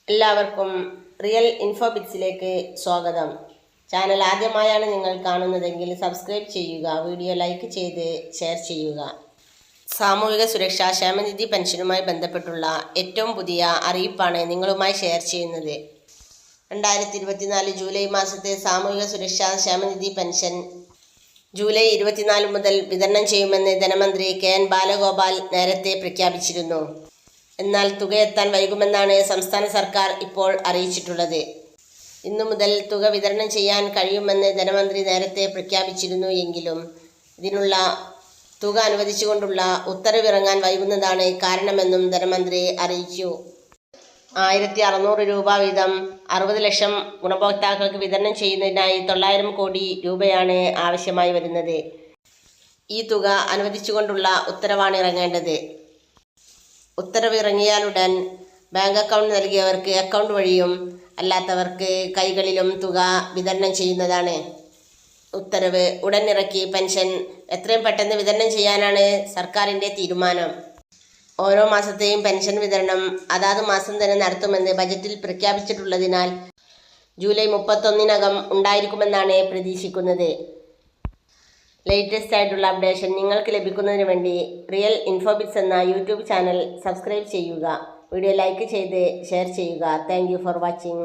എല്ലാവർക്കും റിയൽ ഇൻഫോബിറ്റ്സിലേക്ക് സ്വാഗതം. ചാനൽ ആദ്യമായാണ് നിങ്ങൾ കാണുന്നതെങ്കിൽ സബ്സ്ക്രൈബ് ചെയ്യുക, വീഡിയോ ലൈക്ക് ചെയ്ത് ഷെയർ ചെയ്യുക. സാമൂഹിക സുരക്ഷാ ക്ഷേമനിധി പെൻഷനുമായി ബന്ധപ്പെട്ടുള്ള ഏറ്റവും പുതിയ അറിയിപ്പാണ് നിങ്ങളുമായി ഷെയർ ചെയ്യുന്നത്. 2024 ജൂലൈ മാസത്തെ സാമൂഹിക സുരക്ഷാ ക്ഷേമനിധി പെൻഷൻ ജൂലൈ 24 മുതൽ വിതരണം ചെയ്യുമെന്ന് ധനമന്ത്രി KN ബാലഗോപാൽ നേരത്തെ പ്രഖ്യാപിച്ചിരുന്നു. എന്നാൽ തുകയെത്താൻ വൈകുമെന്നാണ് സംസ്ഥാന സർക്കാർ ഇപ്പോൾ അറിയിച്ചിട്ടുള്ളത്. ഇന്നു മുതൽ തുക വിതരണം ചെയ്യാൻ കഴിയുമെന്ന് ധനമന്ത്രി നേരത്തെ പ്രഖ്യാപിച്ചിരുന്നു എങ്കിലും ഇതിനുള്ള തുക അനുവദിച്ചുകൊണ്ടുള്ള ഉത്തരവിറങ്ങാൻ വൈകുന്നതാണ് കാരണമെന്നും ധനമന്ത്രി അറിയിച്ചു. 1600 രൂപ വീതം 60 ലക്ഷം ഗുണഭോക്താക്കൾക്ക് വിതരണം ചെയ്യുന്നതിനായി 900 കോടി രൂപയാണ് ആവശ്യമായി വരുന്നത്. ഈ തുക അനുവദിച്ചുകൊണ്ടുള്ള ഉത്തരവാണ് ഇറങ്ങേണ്ടത്. ഉത്തരവ് ഇറങ്ങിയാലുടൻ ബാങ്ക് അക്കൗണ്ട് നൽകിയവർക്ക് അക്കൗണ്ട് വഴിയും അല്ലാത്തവർക്ക് കൈകളിലും തുക വിതരണം ചെയ്യുന്നതാണ്. ഉത്തരവ് ഉടൻ ഇറക്കി പെൻഷൻ എത്രയും പെട്ടെന്ന് വിതരണം ചെയ്യാനാണ് സർക്കാരിൻ്റെ തീരുമാനം. ഓരോ മാസത്തെയും പെൻഷൻ വിതരണം അതാത് മാസം തന്നെ നടത്തുമെന്ന് ബജറ്റിൽ പ്രഖ്യാപിച്ചിട്ടുള്ളതിനാൽ ജൂലൈ 31-നകം ഉണ്ടായിരിക്കുമെന്നാണ് പ്രതീക്ഷിക്കുന്നത്. ലേറ്റസ്റ്റ് ആയിട്ടുള്ള അപ്ഡേഷൻ നിങ്ങൾക്ക് ലഭിക്കുന്നതിന് വേണ്ടി റിയൽ ഇൻഫോബിറ്റ്സ് എന്ന യൂട്യൂബ് ചാനൽ സബ്സ്ക്രൈബ് ചെയ്യുക, വീഡിയോ ലൈക്ക് ചെയ്ത് ഷെയർ ചെയ്യുക. Thank you for watching.